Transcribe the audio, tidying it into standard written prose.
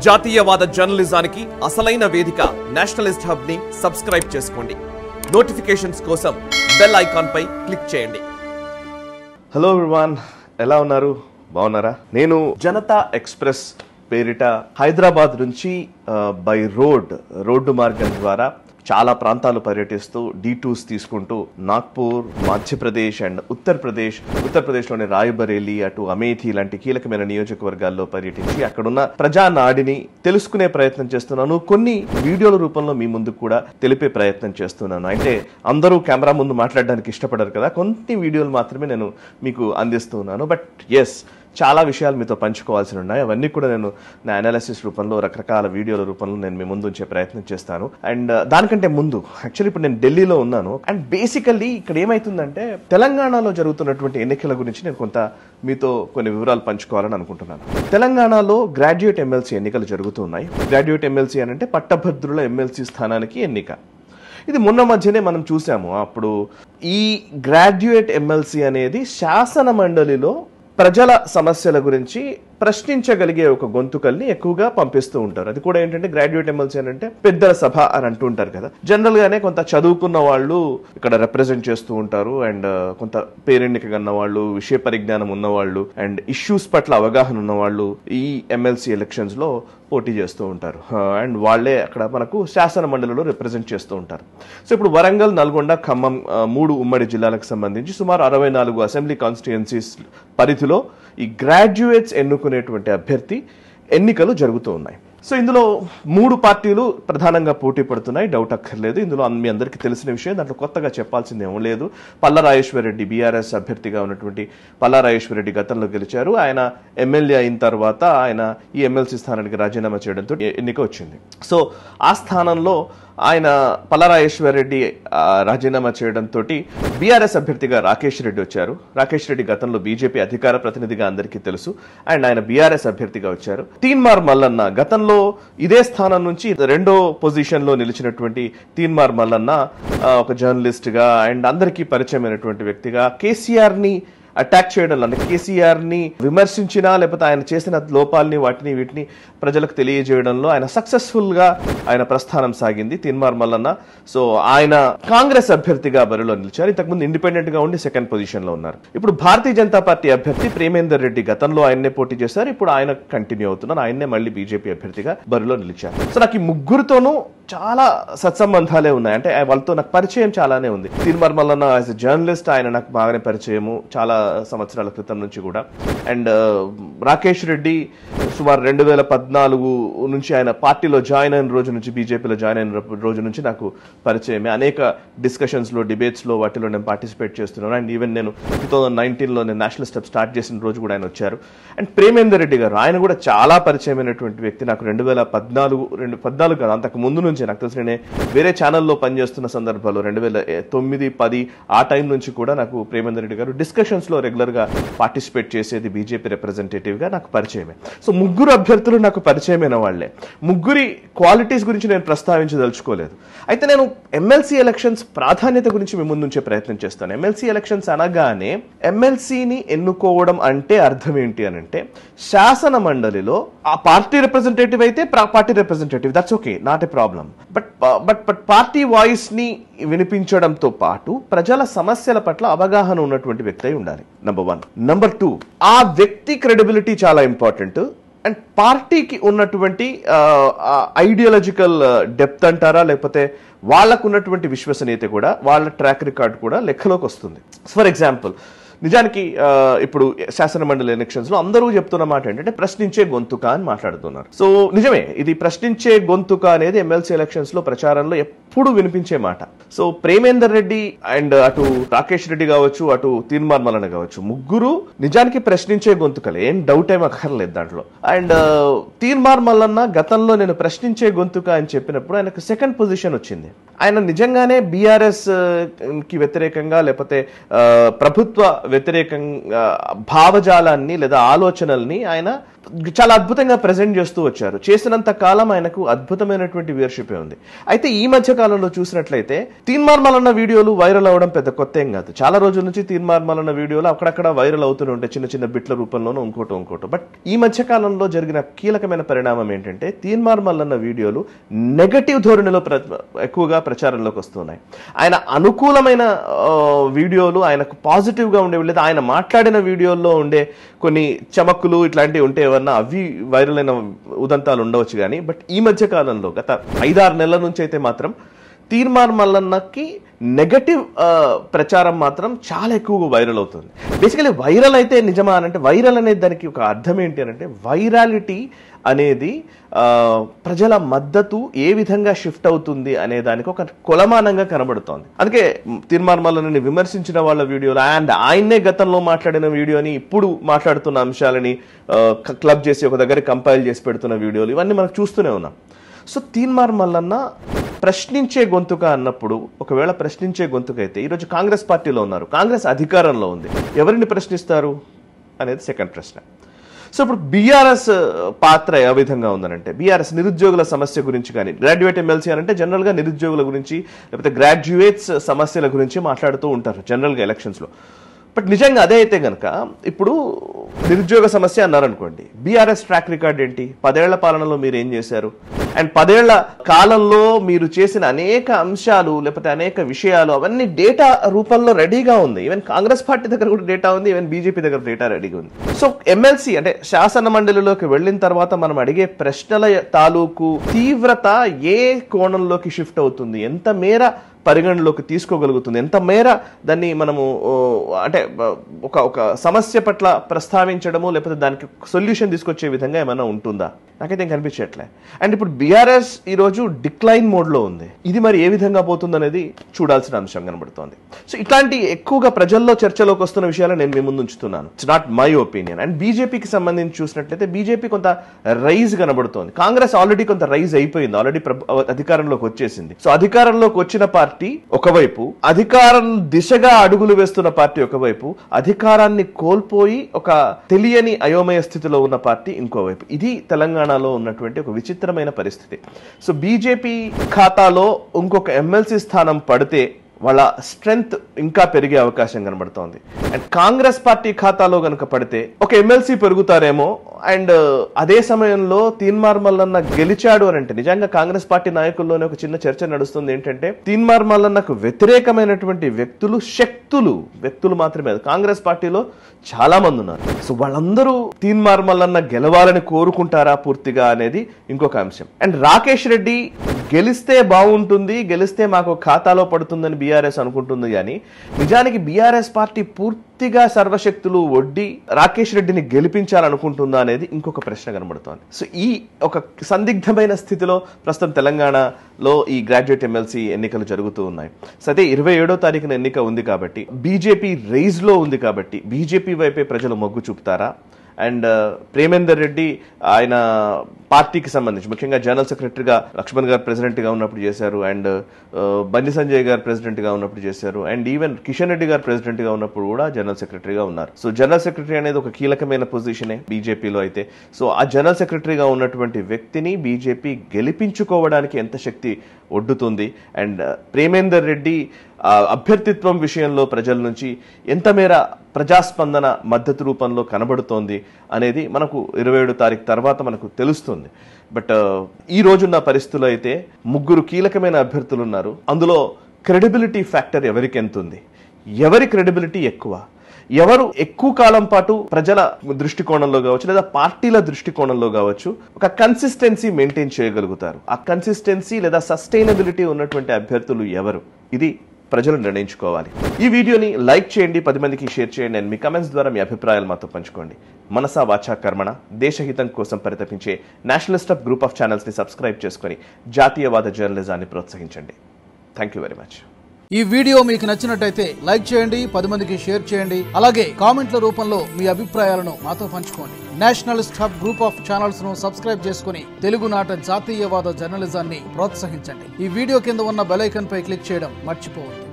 జాతీయవాద జర్నలిజానికి అసలైన వేదిక నేషనలిస్ట్ హబ్ ని సబ్స్క్రైబ్ చేసుకోండి. నోటిఫికేషన్స్ కోసం బెల్ ఐకాన్ పై క్లిక్ చేయండి. హలో ఎవ్రీవన్, ఎలా ఉన్నారు? బాగున్నారా? నేను జనతా ఎక్స్ప్రెస్ పేరిట హైదరాబాద్ నుంచి బై రోడ్డు మార్గం ద్వారా చాలా ప్రాంతాలు పర్యటిస్తూ D2s తీసుకుంటూ నాగ్పూర్, మధ్యప్రదేశ్ అండ్ ఉత్తరప్రదేశ్లోని రాయ్బరేలీ, అటు అమేథీ లాంటి కీలకమైన నియోజకవర్గాల్లో పర్యటించి అక్కడున్న ప్రజానాడిని తెలుసుకునే ప్రయత్నం చేస్తున్నాను. కొన్ని వీడియోల రూపంలో మీ ముందు కూడా తెలిపే ప్రయత్నం చేస్తున్నాను. అంటే అందరూ కెమెరా ముందు మాట్లాడడానికి ఇష్టపడరు కదా, కొన్ని వీడియోలు మాత్రమే నేను మీకు అందిస్తున్నాను. బట్ ఎస్, చాలా విషయాలు మీతో పంచుకోవాల్సి ఉన్నాయి. అవన్నీ కూడా నేను నా అనాలిసిస్ రూపంలో, రకరకాల వీడియోల రూపంలో నేను మీ ముందు ఉంచే ప్రయత్నం చేస్తాను. అండ్ దానికంటే ముందు యాక్చువల్లీ ఇప్పుడు నేను ఢిల్లీలో ఉన్నాను. అండ్ బేసికల్లీ ఇక్కడ ఏమైతుందంటే, తెలంగాణలో జరుగుతున్నటువంటి ఎన్నికల గురించి నేను మీతో కొన్ని వివరాలు పంచుకోవాలని అనుకుంటున్నాను. తెలంగాణలో గ్రాడ్యుయేట్ ఎమ్మెల్సీ ఎన్నికలు జరుగుతున్నాయి. గ్రాడ్యుయేట్ ఎమ్మెల్సీ అని అంటే పట్టభద్రుల ఎమ్మెల్సీ స్థానానికి ఎన్నిక. ఇది మొన్న మధ్యనే మనం చూసాము. అప్పుడు ఈ గ్రాడ్యుయేట్ ఎమ్మెల్సీ అనేది శాసన మండలిలో ప్రజల సమస్యల గురించి ప్రశ్నించగలిగే ఒక గొంతుకల్ని ఎక్కువగా పంపిస్తూ ఉంటారు. అది కూడా ఏంటంటే, గ్రాడ్యుయేట్ ఎమ్మెల్సీ అని అంటే పెద్దల సభ అని అంటుంటారు కదా. జనరల్ గానే కొంత చదువుకున్న వాళ్ళు ఇక్కడ రిప్రజెంట్ చేస్తూ ఉంటారు. అండ్ కొంత పేరెన్నిక కన్న వాళ్ళు, విషయ పరిజ్ఞానం ఉన్నవాళ్ళు, అండ్ ఇష్యూస్ పట్ల అవగాహన ఉన్న వాళ్ళు ఈ ఎమ్మెల్సీ ఎలక్షన్స్ లో పోటీ చేస్తూ ఉంటారు. అండ్ వాళ్లే అక్కడ మనకు శాసన మండలిలో రిప్రజెంట్ చేస్తూ ఉంటారు. సో ఇప్పుడు వరంగల్, నల్గొండ, ఖమ్మం 3 ఉమ్మడి జిల్లాలకు సంబంధించి సుమారు 64 అసెంబ్లీ కాన్స్టిట్యుయెన్సీస్ పరిధిలో ఈ గ్రాడ్యుయేట్స్ ఎన్నుకునేటువంటి అభ్యర్థి ఎన్నికలు జరుగుతూ ఉన్నాయి. సో ఇందులో 3 పార్టీలు ప్రధానంగా పోటీ పడుతున్నాయి, డౌట్ అక్కర్లేదు. ఇందులో మీ అందరికీ తెలిసిన విషయం, దాంట్లో కొత్తగా చెప్పాల్సింది ఏమీ లేదు. పల్లా రాజేశ్వరరెడ్డి, బీఆర్ఎస్ అభ్యర్థిగా ఉన్నటువంటి పల్లా రాజేశ్వరరెడ్డి గతంలో గెలిచారు. ఆయన ఎమ్మెల్యే అయిన తర్వాత ఆయన ఈ ఎమ్మెల్సీ స్థానానికి రాజీనామా చేయడంతో ఎన్నిక వచ్చింది. సో ఆ స్థానంలో ఆయన పల్లా రాజేశ్వరరెడ్డి రాజీనామా చేయడంతో బీఆర్ఎస్ అభ్యర్థిగా రాకేష్ రెడ్డి వచ్చారు. రాకేష్ రెడ్డి గతంలో బీజేపీ అధికార ప్రతినిధిగా అందరికీ తెలుసు. అండ్ ఆయన బీఆర్ఎస్ అభ్యర్థిగా వచ్చారు. తీన్మార్ మల్లన్న, గతంలో ఇదే స్థానం నుంచి 2వ పొజిషన్ లో నిలిచినటువంటి తీన్మార్ మల్లన్న ఒక జర్నలిస్ట్ గా అండ్ అందరికీ పరిచయమైనటువంటి వ్యక్తిగా కేసీఆర్ ని అటాక్ చేయడంలో, అంటే కేసీఆర్ ని విమర్శించినా లేకపోతే ఆయన చేసిన లోపాలని వీటిని ప్రజలకు తెలియజేయడంలో ఆయన సక్సెస్ఫుల్ గా ఆయన ప్రస్థానం సాగింది తీన్మార్ మల్లన్న. సో ఆయన కాంగ్రెస్ అభ్యర్థిగా బరిలో నిలిచారు. ఇంతకుముందు ఇండిపెండెంట్ గా ఉండి 2nd పొజిషన్ లో ఉన్నారు. ఇప్పుడు భారతీయ జనతా పార్టీ అభ్యర్థి ప్రేమేందర్ రెడ్డి, గతంలో ఆయన్నే పోటీ చేశారు. ఇప్పుడు ఆయన కంటిన్యూ అవుతున్నారు. ఆయన్నే మళ్ళీ బీజేపీ అభ్యర్థిగా బరిలో నిలిచారు. సో నాకు ఈ ముగ్గురితోనూ చాలా సత్సంబంధాలే ఉన్నాయి. అంటే వాళ్ళతో నాకు పరిచయం చాలానే ఉంది. Teenmaar Mallanna as a journalist ఆయన నాకు బాగానే పరిచయము, చాలా సంవత్సరాల క్రితం నుంచి కూడా. అండ్ రాకేష్ రెడ్డి సుమారు 2014 నుంచి ఆయన పార్టీలో జాయిన్ అయిన రోజు నుంచి, బీజేపీలో జాయిన్ అయిన రోజు నుంచి నాకు పరిచయమే. అనేక డిస్కషన్స్ లో, డిబేట్స్ లో వాటిలో నేను పార్టిసిపేట్ చేస్తున్నాను. అండ్ ఈవెన్ నేను 2019లో నేను నేషనల్ స్టెప్ స్టార్ట్ చేసిన రోజు కూడా ఆయన వచ్చారు. అండ్ ప్రేమేందర్ రెడ్డి గారు, ఆయన కూడా చాలా పరిచయమైనటువంటి వ్యక్తి. నాకు 2014 కాదు, అంతకు ముందు నుంచి నాకు తెలిసి నేను వేరే ఛానల్లో పనిచేస్తున్న సందర్భాల్లో 2009-10 ఆ టైం నుంచి కూడా నాకు ప్రేమేందర్ రెడ్డి గారు డిస్కషన్స్ లో రెగ్యులర్ గా పార్టిసిపేట్ చేసేది బీజేపీ రిప్రజెంటేటివ్ గా నాకు పరిచయమే. సో ముగ్గురు అభ్యర్థులు నాకు పరిచయమైన వాళ్లే. ముగ్గురి క్వాలిటీస్ గురించి నేను ప్రస్తావించదలుచుకోలేదు. అయితే నేను ఎమ్మెల్సీ ఎలక్షన్స్ ప్రాధాన్యత గురించి మీ ముందుంచే ప్రయత్నం చేస్తాను. ఎమ్మెల్సీ ఎలక్షన్స్ అనగానే ఎమ్మెల్సీని ఎన్నుకోవడం అంటే అర్థం ఏంటి అని అంటే, శాసన మండలిలో ఆ పార్టీ రిప్రజెంటేటివ్ అయితే party representative, that's okay, not a problem. But party voice ని వినిపించడంతో పాటు ప్రజల సమస్యల పట్ల అవగాహన ఉన్నటువంటి వ్యక్తి అయి ఉండాలి, నంబర్ 1. నంబర్ 2, ఆ వ్యక్తి క్రెడిబిలిటీ చాలా ఇంపార్టెంట్. అండ్ పార్టీకి ఉన్నటువంటి ఐడియాలజికల్ డెప్త్ అంటారా, లేకపోతే వాళ్ళకు ఉన్నటువంటి విశ్వసనీయత కూడా, వాళ్ళ ట్రాక్ రికార్డ్ కూడా లెక్కలోకి వస్తుంది. ఫర్ ఎగ్జాంపుల్, నిజానికి ఇప్పుడు శాసన మండలి ఎలక్షన్స్ లో అందరూ చెప్తున్న మాట ఏంటంటే ప్రశ్నించే గొంతుక అని మాట్లాడుతున్నారు. సో నిజమే, ఇది ప్రశ్నించే గొంతుక అనేది ఎమ్మెల్సీ ఎలక్షన్స్ లో ప్రచారంలో ఎప్పుడు వినిపించే మాట. సో ప్రేమేందర్ రెడ్డి అండ్ అటు రాకేష్ రెడ్డి కావచ్చు, అటు తీన్మార్ మల్లన్న కావచ్చు, ముగ్గురు నిజానికి ప్రశ్నించే గొంతుకలే, ఏం డౌట్ ఏం అక్కర్లేదు దాంట్లో. అండ్ తీన్మార్ మల్లన్న గతంలో నేను ప్రశ్నించే గొంతుక అని చెప్పినప్పుడు ఆయనకు 2nd పొజిషన్ వచ్చింది. ఆయన నిజంగానే బీఆర్ఎస్ కి వ్యతిరేకంగా లేకపోతే ప్రభుత్వ వ్యతిరేకంగా భావజాలాన్ని లేదా ఆలోచనల్ని ఆయన చాలా అద్భుతంగా ప్రజెంట్ చేస్తూ వచ్చారు. చేసినంత కాలం ఆయనకు అద్భుతమైనటువంటి వ్యూవర్షిప్ ఉంది. అయితే ఈ మధ్య కాలంలో చూసినట్లయితే తీన్మార్ మల్లన్న వీడియోలు వైరల్ అవడం పెద్ద కొత్త ఏం కాదు. చాలా రోజుల నుంచి తీన్మార్ మల్లన్న వీడియోలు అక్కడక్కడ వైరల్ అవుతూనే ఉంటాయి, చిన్న చిన్న బిట్ల రూపంలోనూ ఇంకోటి. బట్ ఈ మధ్య కాలంలో జరిగిన కీలకమైన పరిణామం ఏంటంటే తీన్మార్ మల్లన్న వీడియోలు నెగటివ్ ధోరణిలో ఎక్కువగా ప్రచారంలోకి వస్తున్నాయి. ఆయన అనుకూలమైన వీడియోలు, ఆయనకు పాజిటివ్ గా ఉండేవి లేదా ఆయన మాట్లాడిన వీడియోల్లో ఉండే కొన్ని చమక్కులు ఇట్లాంటివి ఉంటే ఏమన్నా అవి వైరల్ అయిన ఉదంతాలు ఉండవచ్చు కానీ, బట్ ఈ మధ్య కాలంలో గత 5-6 నెలల నుంచి అయితే మాత్రం తీన్మార్ మల్లన్నకి నెగటివ్ ప్రచారం మాత్రం చాలా ఎక్కువగా వైరల్ అవుతుంది. బేసికలీ వైరల్ అయితే నిజమా అంటే వైరల్ అనేది దానికి ఒక అర్థం ఏంటి అంటే వైరాలిటీ అనేది ప్రజల మద్దతు ఏ విధంగా షిఫ్ట్ అవుతుంది అనే దానికి ఒక కొలమానంగా కనబడుతోంది. అందుకే తీన్మార్ మల్లన్నని విమర్శించిన వాళ్ళ వీడియోలు అండ్ ఆయన్నే గతంలో మాట్లాడిన వీడియోని ఇప్పుడు మాట్లాడుతున్న అంశాలని క్లబ్ చేసి ఒక దగ్గర కంపైల్ చేసి పెడుతున్న వీడియోలు ఇవన్నీ మనకు చూస్తూనే ఉన్నాం. సో తీన్మార్ మల్లన్న ప్రశ్నించే గొంతుక అన్నప్పుడు ఒకవేళ ప్రశ్నించే గొంతుక అయితే ఈరోజు కాంగ్రెస్ పార్టీలో ఉన్నారు, కాంగ్రెస్ అధికారంలో ఉంది, ఎవరిని ప్రశ్నిస్తారు అనేది సెకండ్ ప్రశ్న. సో ఇప్పుడు బీఆర్ఎస్ పాత్ర ఏ విధంగా ఉందనంటే బీఆర్ఎస్ నిరుద్యోగుల సమస్య గురించి కానీ గ్రాడ్యుయేట్ ఎమ్మెల్సీ అంటే జనరల్గా నిరుద్యోగుల గురించి లేకపోతే గ్రాడ్యుయేట్స్ సమస్యల గురించి మాట్లాడుతూ ఉంటారు జనరల్గా ఎలక్షన్స్లో. బట్ నిజంగా అదే అయితే కనుక ఇప్పుడు నిరుద్యోగ సమస్య అన్నారనుకోండి, బీఆర్ఎస్ ట్రాక్ రికార్డ్ ఏంటి, 10 ఏళ్ల పాలనలో మీరు ఏం చేశారు అండ్ 10 ఏళ్ల కాలంలో మీరు చేసిన అనేక అంశాలు లేకపోతే అనేక విషయాలు అవన్నీ డేటా రూపంలో రెడీగా ఉంది. ఈవెన్ కాంగ్రెస్ పార్టీ దగ్గర కూడా డేటా ఉంది, ఈవెన్ బీజేపీ దగ్గర డేటా రెడీగా ఉంది. సో ఎమ్మెల్సీ అంటే శాసన మండలిలోకి వెళ్ళిన తర్వాత మనం అడిగే ప్రశ్నల తాలూకు తీవ్రత ఏ కోణంలోకి షిఫ్ట్ అవుతుంది, ఎంత మేర పరిగణలోకి తీసుకోగలుగుతుంది, ఎంత మేర దాన్ని మనము అంటే ఒక సమస్య పట్ల ప్రస్తావించడము లేకపోతే దానికి సొల్యూషన్ తీసుకొచ్చే విధంగా ఏమైనా ఉంటుందా, నాకైతే ఏం కనిపించట్లే. అండ్ ఇప్పుడు బీఆర్ఎస్ ఈరోజు డిక్లైన్ మోడ్లో ఉంది. ఇది మరి ఏ విధంగా పోతుంది అనేది చూడాల్సిన అంశం కనబడుతోంది. సో ఇట్లాంటి ఎక్కువగా ప్రజల్లో చర్చలోకి వస్తున్న విషయాలు నేను మీ ముందు ఉంచుతున్నాను. It's not my opinion. And బీజేపీకి సంబంధించి చూసినట్లయితే బీజేపీ కొంత రైజ్ కనబడుతోంది. కాంగ్రెస్ ఆల్రెడీ కొంత రైజ్ అయిపోయింది, ఆల్రెడీ అధికారంలోకి వచ్చేసింది. సో అధికారంలోకి వచ్చిన పార్టీ ఒకవైపు, అధికారం దిశగా అడుగులు వేస్తున్న పార్టీ ఒకవైపు, అధికారాన్ని కోల్పోయి ఒక తెలియని అయోమయ స్థితిలో ఉన్న పార్టీ ఇంకోవైపు. ఇది తెలంగాణలో ఉన్నటువంటి ఒక విచిత్రమైన పరిస్థితి. సో బీజేపీ ఖాతాలో ఇంకొక ఎమ్మెల్సీ స్థానం పడితే వాళ్ళ స్ట్రెంగ్త్ ఇంకా పెరిగే అవకాశం కనబడుతోంది. అండ్ కాంగ్రెస్ పార్టీ ఖాతాలో గనుక పడితే ఒక ఎమ్మెల్సీ పెరుగుతారేమో. అండ్ అదే సమయంలో తీన్మార్ మల్లన్న గెలిచాడు అని అంటే నిజంగా కాంగ్రెస్ పార్టీ నాయకుల్లోనే ఒక చిన్న చర్చ నడుస్తుంది. ఏంటంటే తీన్మార్ మల్లన్నకు వ్యతిరేకమైనటువంటి వ్యక్తులు మాత్రమే కాంగ్రెస్ పార్టీలో చాలా మంది ఉన్నారు. సో వాళ్ళందరూ తీన్మార్ మల్లన్న గెలవాలని కోరుకుంటారా పూర్తిగా అనేది ఇంకొక అంశం. అండ్ రాకేష్ రెడ్డి గెలిస్తే బాగుంటుంది, గెలిస్తే మాకు ఖాతాలో పడుతుందని బీఆర్ఎస్ అనుకుంటుంది. కానీ నిజానికి బీఆర్ఎస్ పార్టీ పూర్తిగా సర్వశక్తులు ఒడ్డి రాకేష్ రెడ్డిని గెలిపించాలనుకుంటుందా అనేది ఇంకొక ప్రశ్న కనబడుతోంది. సో ఈ ఒక సందిగ్ధమైన స్థితిలో ప్రస్తుతం తెలంగాణలో ఈ గ్రాడ్యుయేట్ ఎమ్మెల్సీ ఎన్నికలు జరుగుతూ ఉన్నాయి. సో అయితే 27వ తారీఖున ఎన్నిక ఉంది కాబట్టి బీజేపీ రైజ్ లో ఉంది కాబట్టి బీజేపీ వైపే ప్రజలు మొగ్గు చూపుతారా? అండ్ ప్రేమేందర్ రెడ్డి ఆయన పార్టీకి సంబంధించి ముఖ్యంగా జనరల్ సెక్రటరీగా లక్ష్మణ్ గారు ప్రెసిడెంట్ గా ఉన్నప్పుడు చేశారు, అండ్ బండి సంజయ్ గారు ప్రెసిడెంట్ గా ఉన్నప్పుడు చేశారు, అండ్ ఈవెన్ కిషన్ రెడ్డి గారు ప్రెసిడెంట్ గా ఉన్నప్పుడు కూడా జనరల్ సెక్రటరీగా ఉన్నారు. సో జనరల్ సెక్రటరీ అనేది ఒక కీలకమైన పొజిషనే బీజేపీలో అయితే. సో ఆ జనరల్ సెక్రటరీగా ఉన్నటువంటి వ్యక్తిని బీజేపీ గెలిపించుకోవడానికి ఎంత శక్తి ఒడ్డుతుంది, అండ్ ప్రేమేందర్ రెడ్డి అభ్యర్థిత్వం విషయంలో ప్రజల నుంచి ఎంత మేర ప్రజాస్పందన మద్దతు రూపంలో కనబడుతోంది అనేది మనకు 27వ తారీఖు తర్వాత మనకు తెలుస్తుంది. బట్ ఈ రోజున్న పరిస్థితుల్లో అయితే 3 కీలకమైన అభ్యర్థులు ఉన్నారు. అందులో క్రెడిబిలిటీ ఫ్యాక్టర్ ఎవరికి ఎంత ఉంది, ఎవరి క్రెడిబిలిటీ ఎక్కువ, ఎవరు ఎక్కువ కాలం పాటు ప్రజల దృష్టికోణంలో కావచ్చు లేదా పార్టీల దృష్టికోణంలో కావచ్చు ఒక కన్సిస్టెన్సీ మెయింటైన్ చేయగలుగుతారు, ఆ కన్సిస్టెన్సీ లేదా సస్టైనబిలిటీ ఉన్నటువంటి అభ్యర్థులు ఎవరు, ఇది ప్రజలు నిర్ణయించుకోవాలి. ఈ వీడియోని లైక్ చేయండి, 10 మందికి షేర్ చేయండి, అండ్ మీ కమెంట్స్ ద్వారా మీ అభిప్రాయాలు మాతో పంచుకోండి. మనసా వాచా కర్మణ దేశహితం కోసం పరితపించే nationalist of group of channels ని సబ్స్క్రైబ్ చేసుకుని జాతీయవాద జర్నలిజాన్ని ప్రోత్సహించండి. Thank you very much. ఈ వీడియో మీకు నచ్చినట్టయితే లైక్ చేయండి, 10 మందికి షేర్ చేయండి, అలాగే కామెంట్ల రూపంలో మీ అభిప్రాయాలను మాతో పంచుకోండి. Nationalist hub group of channels ను సబ్స్క్రైబ్ చేసుకుని తెలుగునాట జాతీయవాద జర్నలిజాన్ని ప్రోత్సహించండి. ఈ వీడియో కింద ఉన్న బెల్ ఐకాన్ పై క్లిక్ చేయడం మర్చిపోవద్దు.